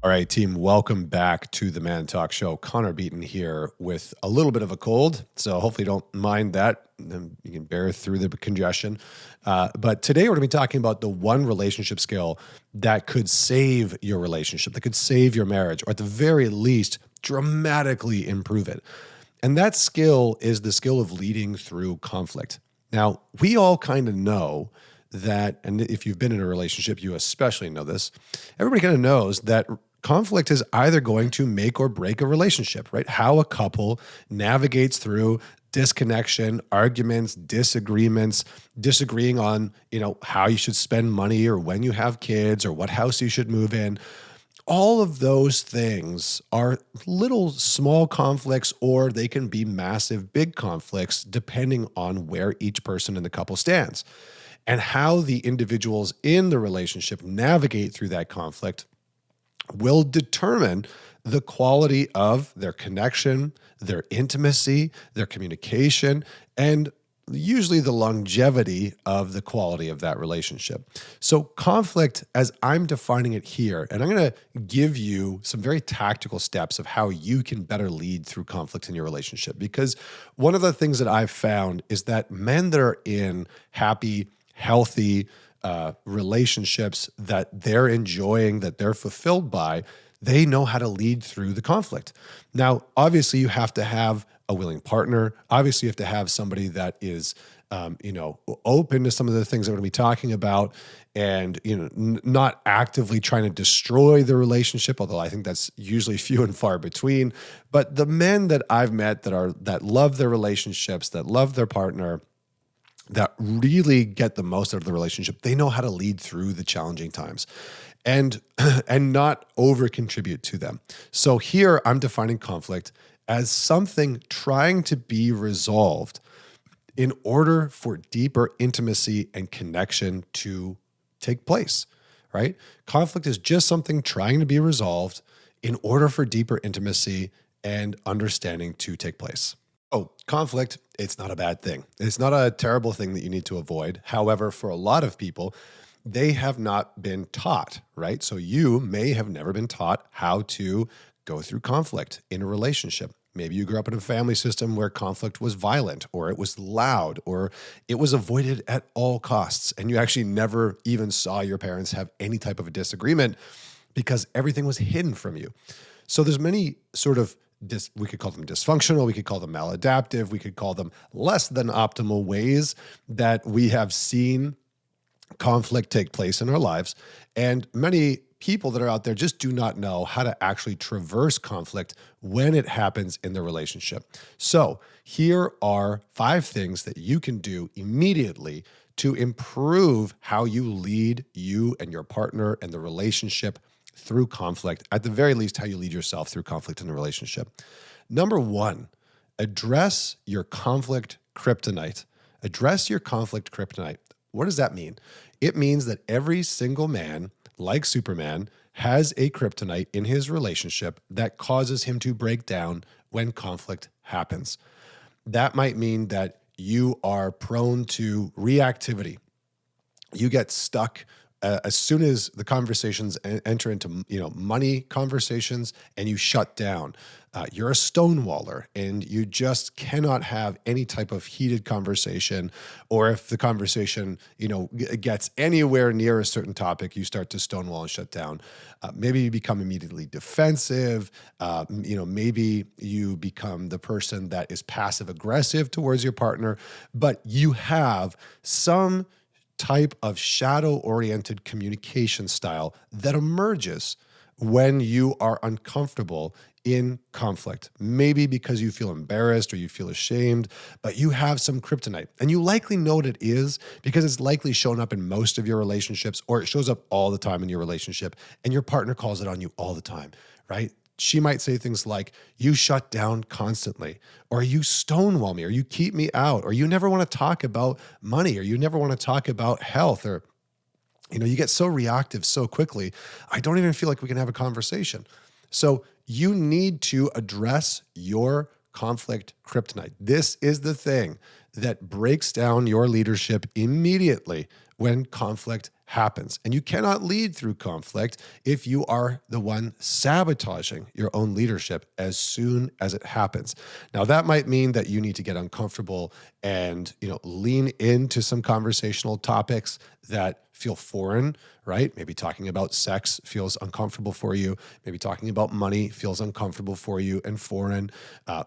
All right, team, welcome back to the Man Talk Show. Connor Beaton here with a little bit of a cold, so hopefully you don't mind that. You can bear through the congestion. But today we're going to be talking about the one relationship skill that could save your relationship, that could save your marriage, or at the very least, dramatically improve it. And that skill is the skill of leading through conflict. Now, we all kind of know that, and if you've been in a relationship, you especially know this, everybody kind of knows that conflict is either going to make or break a relationship, right? How a couple navigates through disconnection, arguments, disagreements, disagreeing on, how you should spend money or when you have kids or what house you should move in. All of those things are little small conflicts, or they can be massive big conflicts depending on where each person in the couple stands. And how the individuals in the relationship navigate through that conflict will determine the quality of their connection, their intimacy, their communication, and usually the longevity of the quality of that relationship. So conflict, as I'm defining it here, and I'm going to give you some very tactical steps of how you can better lead through conflict in your relationship. Because one of the things that I've found is that men that are in happy, healthy relationships that they're enjoying, that they're fulfilled by, they know how to lead through the conflict. Now, obviously, you have to have a willing partner. Obviously, you have to have somebody that is, open to some of the things that we're going to be talking about, and not actively trying to destroy the relationship. Although I think that's usually few and far between. But the men that I've met that love their relationships, that love their partner, that really get the most out of the relationship, they know how to lead through the challenging times and not over contribute to them. So here I'm defining conflict as something trying to be resolved in order for deeper intimacy and connection to take place, right? Conflict is just something trying to be resolved in order for deeper intimacy and understanding to take place. Oh, conflict, it's not a bad thing. It's not a terrible thing that you need to avoid. However, for a lot of people, they have not been taught, right? So you may have never been taught how to go through conflict in a relationship. Maybe you grew up in a family system where conflict was violent, or it was loud, or it was avoided at all costs. And you actually never even saw your parents have any type of a disagreement because everything was hidden from you. So there's many sort of we could call them dysfunctional, we could call them maladaptive, we could call them less than optimal ways that we have seen conflict take place in our lives. And many people that are out there just do not know how to actually traverse conflict when it happens in the relationship. So here are 5 things that you can do immediately to improve how you lead you and your partner and the relationship through conflict, at the very least, how you lead yourself through conflict in a relationship. Number 1, address your conflict kryptonite. Address your conflict kryptonite. What does that mean? It means that every single man, like Superman, has a kryptonite in his relationship that causes him to break down when conflict happens. That might mean that you are prone to reactivity. You get stuck as soon as the conversations enter into money conversations, and you shut down. You're a stonewaller, and you just cannot have any type of heated conversation. Or if the conversation gets anywhere near a certain topic, you start to stonewall and shut down. Maybe you become immediately defensive. Maybe you become the person that is passive aggressive towards your partner. But you have some type of shadow-oriented communication style that emerges when you are uncomfortable in conflict. Maybe because you feel embarrassed or you feel ashamed, but you have some kryptonite. And you likely know what it is because it's likely shown up in most of your relationships, or it shows up all the time in your relationship, and your partner calls it on you all the time, right? She might say things like, you shut down constantly, or you stonewall me, or you keep me out, or you never want to talk about money, or you never want to talk about health, or, you get so reactive so quickly. I don't even feel like we can have a conversation. So you need to address your conflict kryptonite. This is the thing that breaks down your leadership immediately when conflict happens. And you cannot lead through conflict if you are the one sabotaging your own leadership as soon as it happens. Now, that might mean that you need to get uncomfortable and, lean into some conversational topics that feel foreign, right? Maybe talking about sex feels uncomfortable for you. Maybe talking about money feels uncomfortable for you and foreign.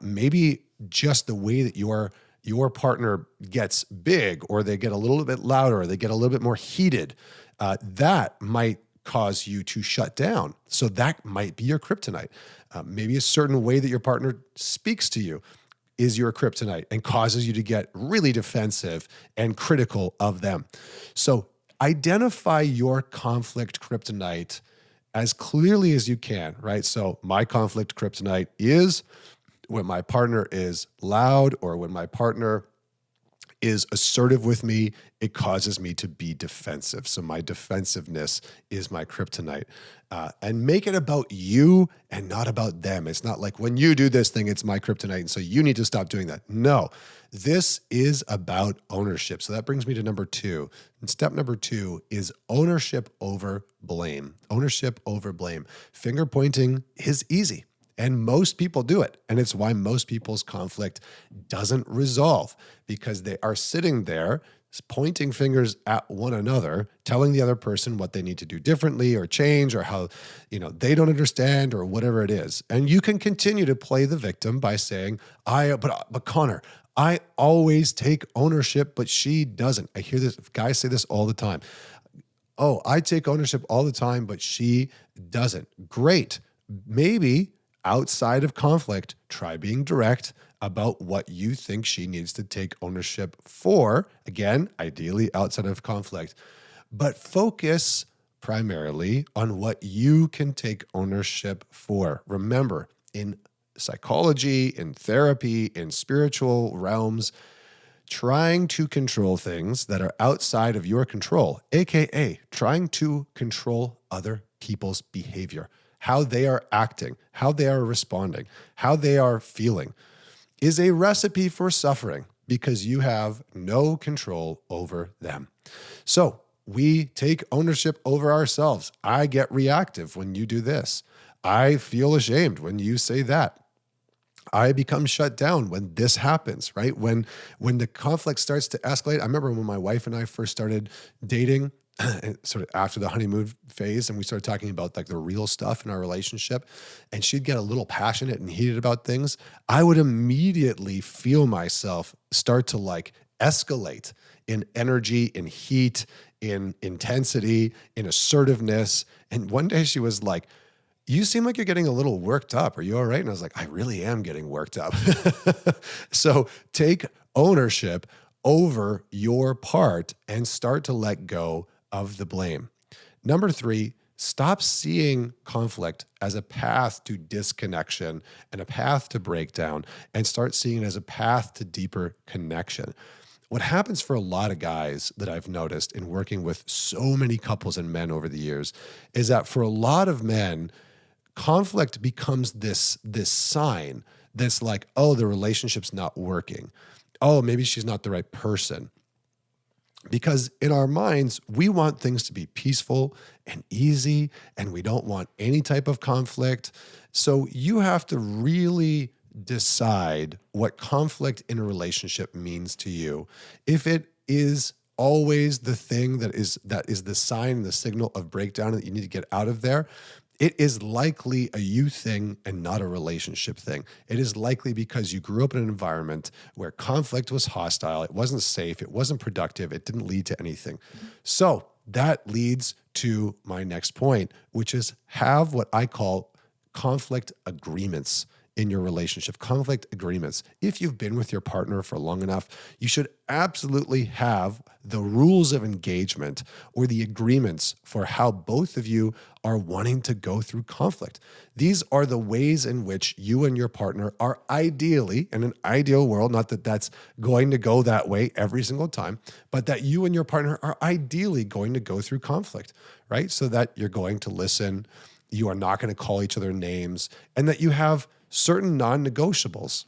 Maybe just the way that your partner gets big, or they get a little bit louder, or they get a little bit more heated, that might cause you to shut down. So that might be your kryptonite. Maybe a certain way that your partner speaks to you is your kryptonite and causes you to get really defensive and critical of them. So identify your conflict kryptonite as clearly as you can, right? So my conflict kryptonite is when my partner is loud, or when my partner is assertive with me, it causes me to be defensive. So my defensiveness is my kryptonite. And make it about you and not about them. It's not like, when you do this thing, it's my kryptonite, and so you need to stop doing that. No, this is about ownership. So that brings me to number 2. And step number 2 is ownership over blame. Ownership over blame. Finger pointing is easy. And most people do it. And it's why most people's conflict doesn't resolve, because they are sitting there pointing fingers at one another, telling the other person what they need to do differently or change, or how, they don't understand, or whatever it is. And you can continue to play the victim by saying, but Connor, I always take ownership, but she doesn't. I hear this, guys say this all the time. Oh, I take ownership all the time, but she doesn't. Great. Maybe outside of conflict, try being direct about what you think she needs to take ownership for. Again, ideally outside of conflict, but focus primarily on what you can take ownership for. Remember, in psychology, in therapy, in spiritual realms, trying to control things that are outside of your control, aka trying to control other people's behavior, how they are acting, how they are responding, how they are feeling, is a recipe for suffering, because you have no control over them. So we take ownership over ourselves. I get reactive when you do this. I feel ashamed when you say that. I become shut down when this happens, right? When the conflict starts to escalate. I remember when my wife and I first started dating, sort of after the honeymoon phase, and we started talking about like the real stuff in our relationship, and she'd get a little passionate and heated about things, I would immediately feel myself start to like escalate in energy, in heat, in intensity, in assertiveness. And one day she was like, "You seem like you're getting a little worked up. Are you all right?" And I was like, "I really am getting worked up." So take ownership over your part and start to let go of the blame. Number 3, stop seeing conflict as a path to disconnection and a path to breakdown, and start seeing it as a path to deeper connection. What happens for a lot of guys that I've noticed in working with so many couples and men over the years is that for a lot of men, conflict becomes this sign that's like, oh, the relationship's not working. Oh, maybe she's not the right person. Because in our minds, we want things to be peaceful and easy, and we don't want any type of conflict. So you have to really decide what conflict in a relationship means to you. If it is always the thing that is the sign, the signal of breakdown that you need to get out of there, it is likely a you thing and not a relationship thing. It is likely because you grew up in an environment where conflict was hostile, it wasn't safe, it wasn't productive, it didn't lead to anything. So that leads to my next point, which is have what I call conflict agreements in your relationship. Conflict agreements. If you've been with your partner for long enough, you should absolutely have the rules of engagement or the agreements for how both of you are wanting to go through conflict. These are the ways in which you and your partner are ideally, in an ideal world, not that that's going to go that way every single time, but that you and your partner are ideally going to go through conflict, right? So that you're going to listen, you are not going to call each other names, and that you have certain non-negotiables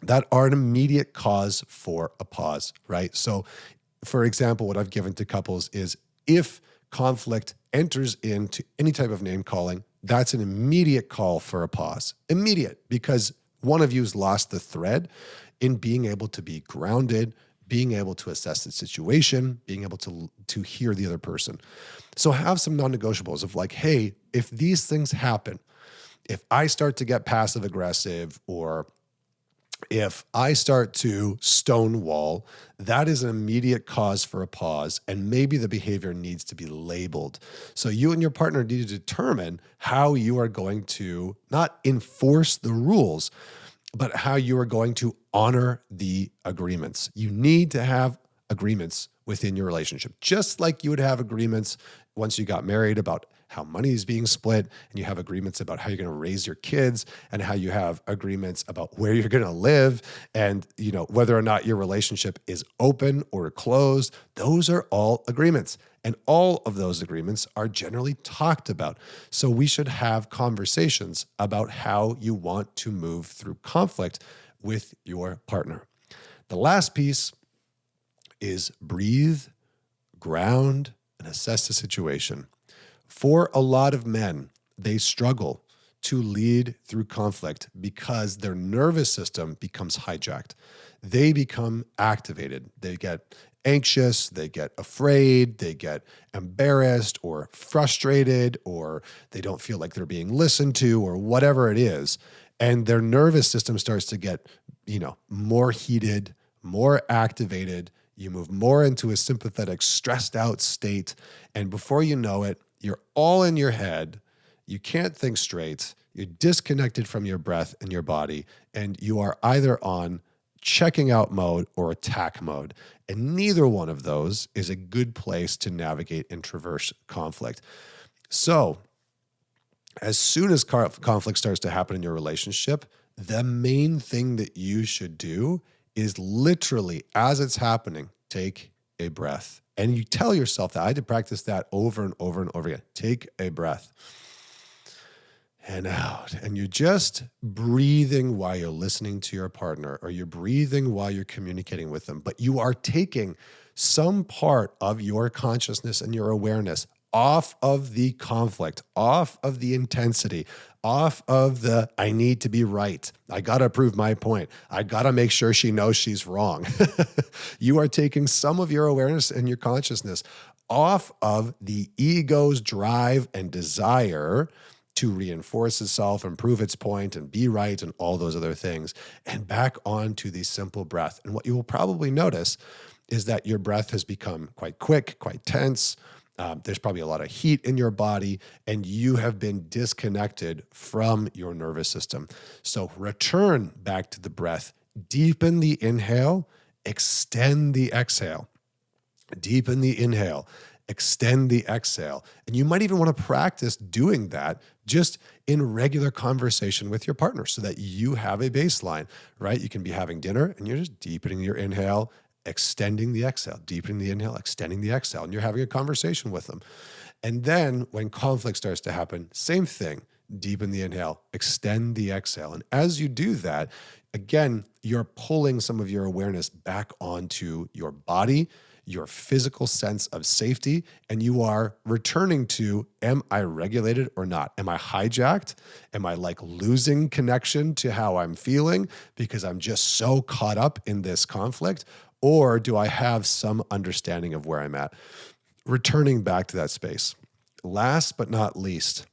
that are an immediate cause for a pause, right? So, for example, what I've given to couples is, if conflict enters into any type of name calling, that's an immediate call for a pause. Immediate, because one of you's lost the thread in being able to be grounded, being able to assess the situation, being able to hear the other person. So have some non-negotiables of like, hey, if these things happen, if I start to get passive aggressive, or if I start to stonewall, that is an immediate cause for a pause, and maybe the behavior needs to be labeled. So you and your partner need to determine how you are going to not enforce the rules, but how you are going to honor the agreements. You need to have agreements within your relationship, just like you would have agreements once you got married about how money is being split, and you have agreements about how you're going to raise your kids, and how you have agreements about where you're going to live, and whether or not your relationship is open or closed. Those are all agreements, and all of those agreements are generally talked about. So we should have conversations about how you want to move through conflict with your partner. The last piece is breathe, ground, and assess the situation. For a lot of men, they struggle to lead through conflict because their nervous system becomes hijacked. They become activated. They get anxious, they get afraid, they get embarrassed or frustrated, or they don't feel like they're being listened to, or whatever it is. And their nervous system starts to get, more heated, more activated. You move more into a sympathetic, stressed out state. And before you know it, you're all in your head. You can't think straight. You're disconnected from your breath and your body. And you are either on checking out mode or attack mode. And neither one of those is a good place to navigate and traverse conflict. So as soon as conflict starts to happen in your relationship, the main thing that you should do is literally, as it's happening, take a breath. And you tell yourself that. I had to practice that over and over and over again. Take a breath and out. And you're just breathing while you're listening to your partner, or you're breathing while you're communicating with them. But you are taking some part of your consciousness and your awareness off of the conflict, off of the intensity, off of the, I need to be right. I got to prove my point. I got to make sure she knows she's wrong. You are taking some of your awareness and your consciousness off of the ego's drive and desire to reinforce itself and prove its point and be right and all those other things, and back onto the simple breath. And what you will probably notice is that your breath has become quite quick, quite tense. There's probably a lot of heat in your body, and you have been disconnected from your nervous system. So return back to the breath. Deepen the inhale, extend the exhale. Deepen the inhale, extend the exhale. And you might even want to practice doing that just in regular conversation with your partner so that you have a baseline, right? You can be having dinner and you're just deepening your inhale, extending the exhale, deepening the inhale, extending the exhale, and you're having a conversation with them. And then when conflict starts to happen, same thing, deepen the inhale, extend the exhale. And as you do that, again, you're pulling some of your awareness back onto your body, your physical sense of safety, and you are returning to, am I regulated or not? Am I hijacked? Am I like losing connection to how I'm feeling because I'm just so caught up in this conflict? Or do I have some understanding of where I'm at? Returning back to that space. Last but not least,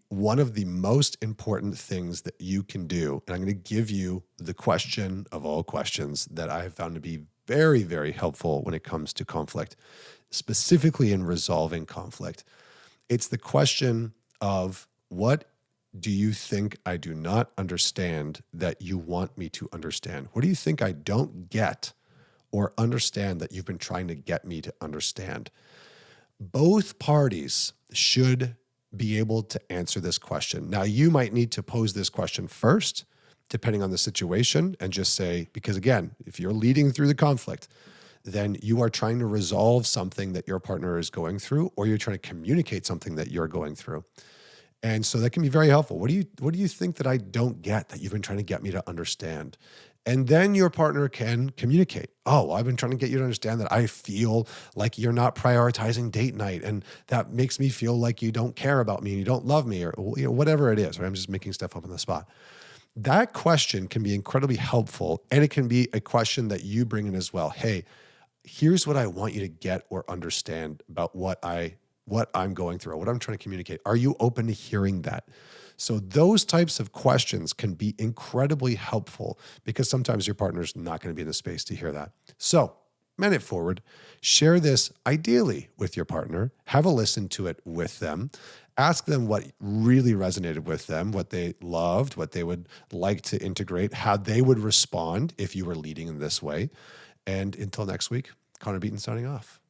one of the most important things that you can do, and I'm going to give you the question of all questions that I have found to be very, very helpful when it comes to conflict, specifically in resolving conflict. It's the question of, what do you think I do not understand that you want me to understand? What do you think I don't get or understand that you've been trying to get me to understand? Both parties should be able to answer this question. Now, you might need to pose this question first, depending on the situation, and just say, because again, if you're leading through the conflict, then you are trying to resolve something that your partner is going through, or you're trying to communicate something that you're going through. And so that can be very helpful. What do you think that I don't get that you've been trying to get me to understand? And then your partner can communicate. Oh, well, I've been trying to get you to understand that I feel like you're not prioritizing date night. And that makes me feel like you don't care about me and you don't love me, or whatever it is, right? I'm just making stuff up on the spot. That question can be incredibly helpful. And it can be a question that you bring in as well. Hey, here's what I want you to get or understand about what I'm going through, or what I'm trying to communicate. Are you open to hearing that? So those types of questions can be incredibly helpful because sometimes your partner's not going to be in the space to hear that. So man it forward, share this ideally with your partner, have a listen to it with them, ask them what really resonated with them, what they loved, what they would like to integrate, how they would respond if you were leading in this way. And until next week, Connor Beaton signing off.